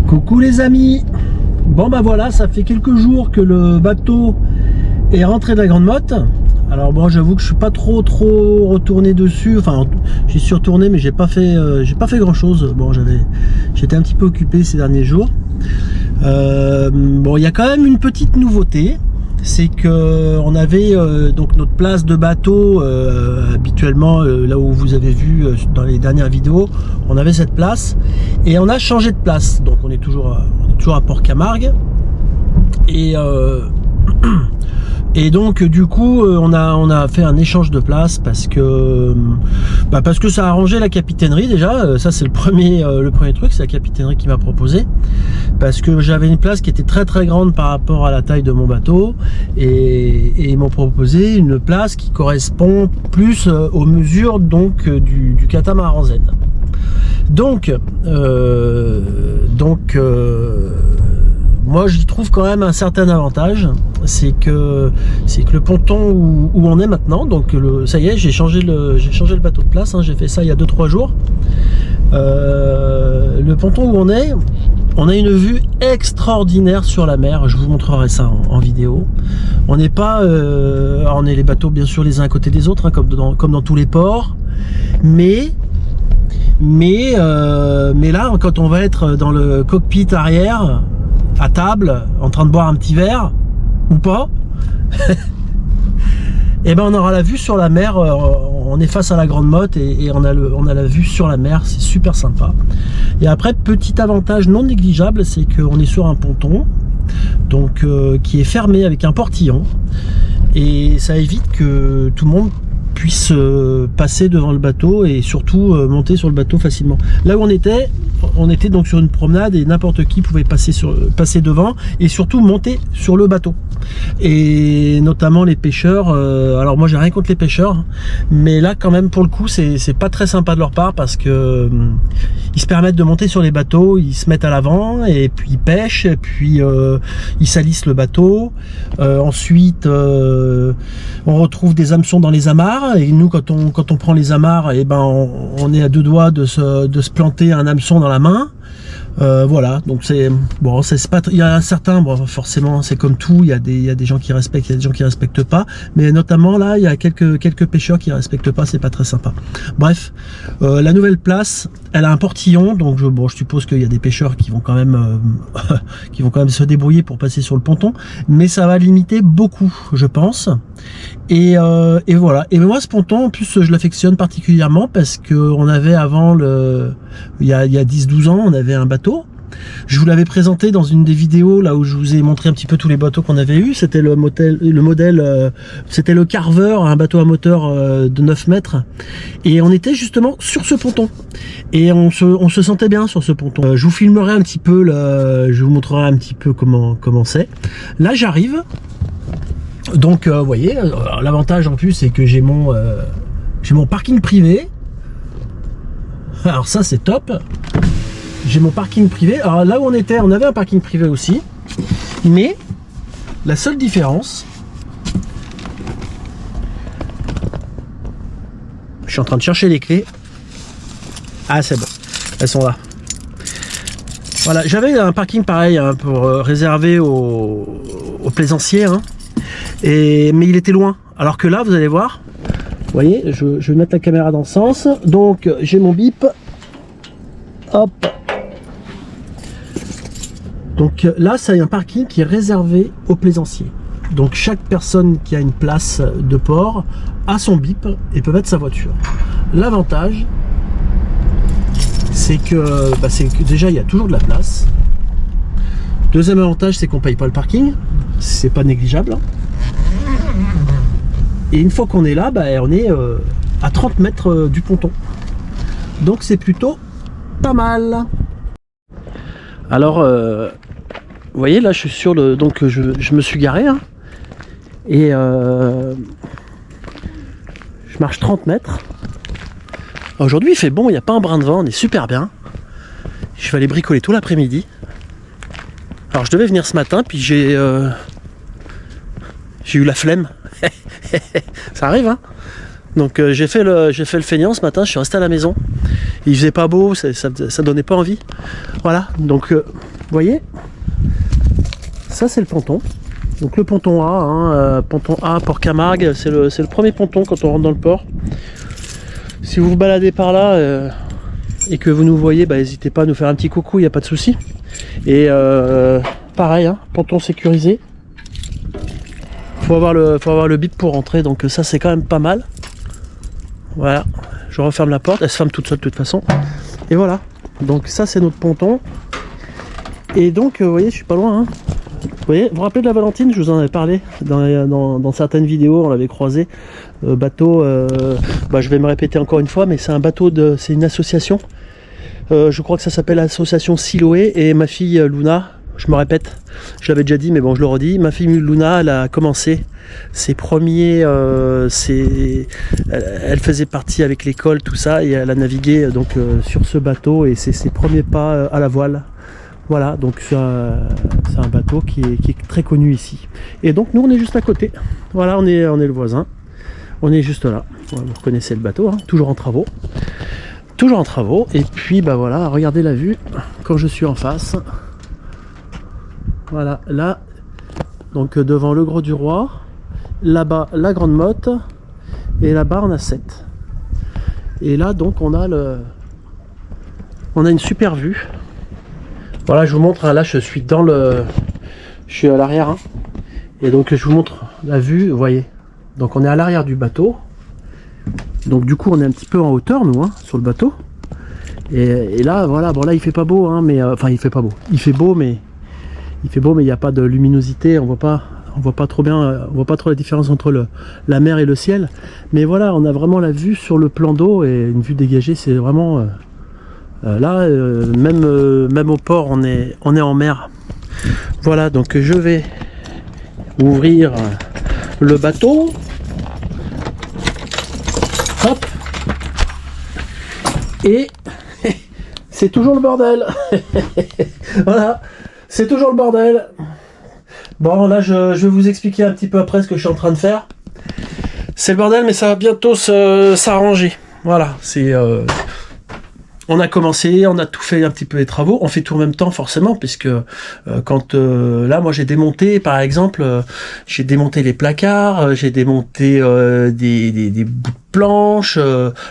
Coucou les amis. Bon bah voilà, ça fait quelques jours que le bateau est rentré de la Grande Motte. Alors bon, j'avoue que je suis pas trop retourné dessus. Enfin, j'y suis retourné, mais j'ai pas fait grand chose. Bon, j'étais un petit peu occupé ces derniers jours. Bon, il y a quand même une petite nouveauté. C'est que on avait donc notre place de bateau habituellement là où vous avez vu dans les dernières vidéos, on avait cette place et on a changé de place. Donc on est toujours à Port-Camargue et donc du coup on a fait un échange de place parce que ça a arrangé la capitainerie déjà. Ça c'est le premier truc, c'est la capitainerie qui m'a proposé, parce que j'avais une place qui était très grande par rapport à la taille de mon bateau et ils m'ont proposé une place qui correspond plus aux mesures donc du catamaran Z. Donc moi j'y trouve quand même un certain avantage, c'est que le ponton où on est maintenant, donc ça y est, j'ai changé le bateau de place, hein, j'ai fait ça il y a 2-3 jours. Le ponton où on a une vue extraordinaire sur la mer. Je vous montrerai ça en vidéo. On n'est pas on est les bateaux bien sûr les uns à côté des autres, hein, comme dans tous les ports, mais là quand on va être dans le cockpit arrière à table en train de boire un petit verre ou pas et ben on aura la vue sur la mer. On est face à la Grande Motte et on a la vue sur la mer, c'est super sympa. Et après, petit avantage non négligeable, c'est qu'on est sur un ponton donc qui est fermé avec un portillon, et ça évite que tout le monde puisse passer devant le bateau et surtout monter sur le bateau facilement. Là où on était donc sur une promenade et n'importe qui pouvait passer devant et surtout monter sur le bateau. Et notamment les pêcheurs. Alors moi j'ai rien contre les pêcheurs, mais là quand même pour le coup c'est pas très sympa de leur part, parce que ils se permettent de monter sur les bateaux, ils se mettent à l'avant et puis ils pêchent, et puis ils salissent le bateau. Ensuite on retrouve des hameçons dans les amarres, et nous quand on prend les amarres, et ben on est à deux doigts de se planter un hameçon dans la main. Voilà, donc c'est bon, c'est pas, il y a certains, bon, forcément c'est comme tout, il y a des gens qui respectent, il y a des gens qui respectent pas, mais notamment là il y a quelques pêcheurs qui respectent pas, c'est pas très sympa. Bref, la nouvelle place, elle a un portillon, donc je suppose qu'il y a des pêcheurs qui vont quand même se débrouiller pour passer sur le ponton, mais ça va limiter beaucoup, je pense. Et voilà. Et moi ce ponton en plus je l'affectionne particulièrement parce que on avait avant il y a 10-12 ans on avait un bateau. Je vous l'avais présenté dans une des vidéos là où je vous ai montré un petit peu tous les bateaux qu'on avait eu. C'était le modèle c'était le Carver, un bateau à moteur de 9 mètres, et on était justement sur ce ponton et on se sentait bien sur ce ponton. Je vous filmerai un petit peu je vous montrerai un petit peu comment c'est. Là j'arrive. Donc vous voyez, l'avantage en plus c'est que j'ai mon parking privé. Alors ça c'est top. J'ai mon parking privé. Alors là où on était, on avait un parking privé aussi, mais la seule différence, je suis en train de chercher les clés. Ah c'est bon, elles sont là. Voilà, j'avais un parking pareil hein, pour réserver aux plaisanciers, hein. Mais il était loin, alors que là vous allez voir, vous voyez, je vais mettre la caméra dans ce sens, donc j'ai mon bip, hop, donc là c'est un parking qui est réservé aux plaisanciers, donc chaque personne qui a une place de port a son bip et peut mettre sa voiture. L'avantage c'est que déjà il y a toujours de la place. Deuxième avantage, c'est qu'on paye pas le parking, c'est pas négligeable. Et une fois qu'on est là, on est à 30 mètres du ponton. Donc c'est plutôt pas mal. Alors, vous voyez, là je suis sur le... Donc je me suis garé, hein, et je marche 30 mètres. Aujourd'hui il fait bon, il n'y a pas un brin de vent, on est super bien. Je vais aller bricoler tout l'après-midi. Alors je devais venir ce matin, puis j'ai eu la flemme. Ça arrive, hein. Donc j'ai fait le feignant ce matin, je suis resté à la maison. Il faisait pas beau, ça donnait pas envie. Voilà, donc voyez, ça c'est le ponton. Donc le ponton A, hein, ponton A, Port Camargue, c'est le premier ponton quand on rentre dans le port. Si vous vous baladez par là et que vous nous voyez, bah, n'hésitez pas à nous faire un petit coucou, il n'y a pas de souci. Et pareil, hein, ponton sécurisé. Faut avoir le bip pour rentrer, donc ça c'est quand même pas mal. Voilà, je referme la porte, elle se ferme toute seule de toute façon. Et voilà, donc ça c'est notre ponton. Et donc vous voyez, je suis pas loin, hein. Vous voyez, vous vous rappelez de la Valentine, je vous en avais parlé dans certaines vidéos, on l'avait croisé. Bateau, bah, je vais me répéter encore une fois, mais c'est un bateau, c'est une association. Je crois que ça s'appelle l'association Siloé, et ma fille Luna, je me répète, je l'avais déjà dit, mais bon, je le redis, ma fille Luna, elle a commencé ses premiers, elle faisait partie avec l'école, tout ça, et elle a navigué donc sur ce bateau, et c'est ses premiers pas à la voile. Voilà, donc c'est un bateau qui est très connu ici. Et donc nous on est juste à côté. Voilà, on est le voisin. On est juste là. Vous reconnaissez le bateau, hein, toujours en travaux. Toujours en travaux. Et puis bah voilà, regardez la vue quand je suis en face. Voilà, là, donc devant le Gros du Roi, là-bas la Grande Motte, et là-bas on a 7. Et là donc on a une super vue. Voilà, je vous montre, hein, là je suis je suis à l'arrière, hein, et donc je vous montre la vue, vous voyez. Donc on est à l'arrière du bateau, donc du coup on est un petit peu en hauteur nous, hein, sur le bateau. Et là, voilà, bon là il fait pas beau, hein, mais enfin il fait pas beau, il fait beau mais il n'y a pas de luminosité, on voit pas trop bien, on voit pas trop la différence entre la mer et le ciel. Mais voilà, on a vraiment la vue sur le plan d'eau, et une vue dégagée, c'est vraiment... là, même au port, on est en mer. Voilà, donc je vais ouvrir le bateau. Hop. Et c'est toujours le bordel. Voilà, c'est toujours le bordel. Bon, là, je vais vous expliquer un petit peu après ce que je suis en train de faire. C'est le bordel, mais ça va bientôt s'arranger. Voilà, c'est... On a commencé, on a tout fait un petit peu les travaux, on fait tout en même temps forcément, puisque quand là moi j'ai démonté par exemple, j'ai démonté les placards, j'ai démonté des bouts de planches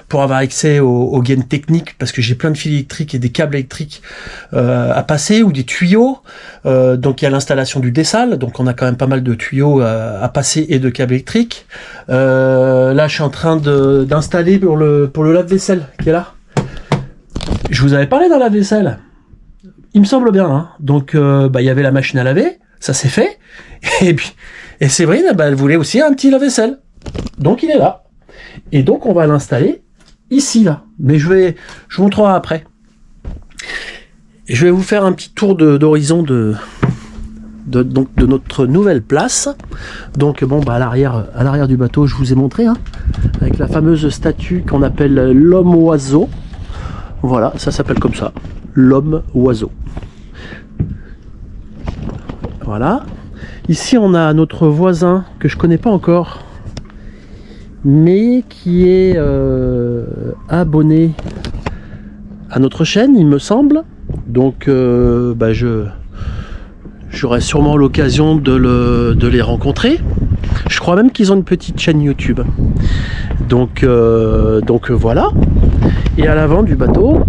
pour avoir accès aux gaines techniques, parce que j'ai plein de fils électriques et des câbles électriques à passer, ou des tuyaux, donc il y a l'installation du dessal, donc on a quand même pas mal de tuyaux à passer et de câbles électriques. Là je suis en train d'installer pour le lave-vaisselle qui est là. Je vous avais parlé d'un lave-vaisselle, il me semble bien, hein. Donc bah, y avait la machine à laver, ça s'est fait, et Séverine, bah, elle voulait aussi un petit lave-vaisselle, donc il est là, et donc on va l'installer ici là, mais je vous montrerai après. Et je vais vous faire un petit tour d'horizon de notre nouvelle place. Donc bon, bah, à l'arrière du bateau, je vous ai montré, hein, avec la fameuse statue qu'on appelle l'homme-oiseau. Voilà, ça s'appelle comme ça, l'homme-oiseau. Voilà. Ici, on a notre voisin que je connais pas encore, mais qui est abonné à notre chaîne, il me semble. Donc, bah, j'aurai sûrement l'occasion de les rencontrer. Je crois même qu'ils ont une petite chaîne YouTube. Donc voilà. Et à l'avant du bateau,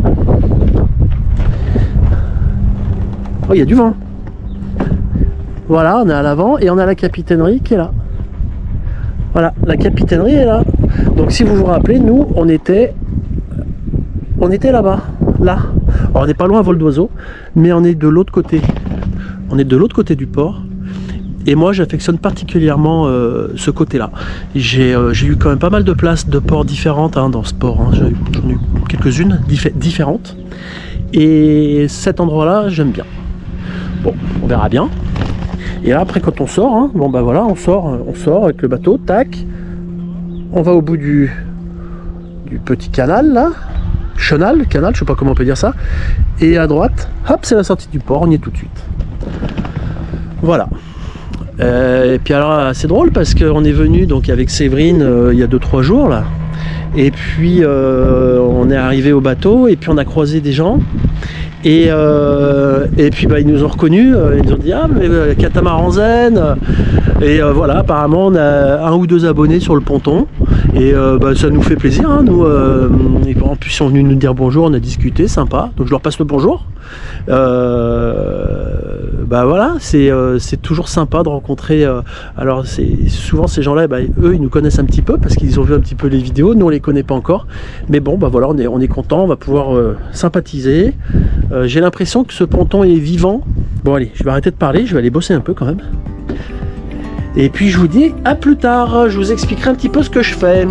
oh, il y a du vent. Voilà, on est à l'avant et on a la capitainerie qui est là. Voilà, la capitainerie est là. Donc si vous vous rappelez, nous, on était là-bas, là. Alors on n'est pas loin à vol d'oiseau, mais on est de l'autre côté. On est de l'autre côté du port. Et moi, j'affectionne particulièrement ce côté-là. J'ai eu quand même pas mal de places de ports différentes, hein, dans ce port. Hein. J'en ai eu quelques-unes différentes. Et cet endroit-là, j'aime bien. Bon, on verra bien. Et là, après, quand on sort, hein, bon bah voilà, on sort avec le bateau, tac. On va au bout du petit canal là. Canal, je sais pas comment on peut dire ça. Et à droite, hop, c'est la sortie du port, on y est tout de suite. Voilà. Et puis alors c'est drôle parce qu'on est venu donc avec Séverine il y a 2-3 jours là, et puis on est arrivé au bateau et puis on a croisé des gens et et puis bah, ils nous ont reconnus, ils nous ont dit ah mais catamaran zen, et voilà, apparemment on a 1 ou 2 abonnés sur le ponton, et bah, ça nous fait plaisir, hein, nous, et en plus ils sont venus nous dire bonjour, on a discuté, sympa, donc je leur passe le bonjour. Bah voilà, c'est toujours sympa de rencontrer, alors souvent ces gens là, bah, eux ils nous connaissent un petit peu parce qu'ils ont vu un petit peu les vidéos, nous on les connaît pas encore, mais bon bah voilà, on est content, on va pouvoir sympathiser. J'ai l'impression que ce ponton est vivant. Bon allez, je vais arrêter de parler, je vais aller bosser un peu quand même, et puis je vous dis à plus tard, je vous expliquerai un petit peu ce que je fais.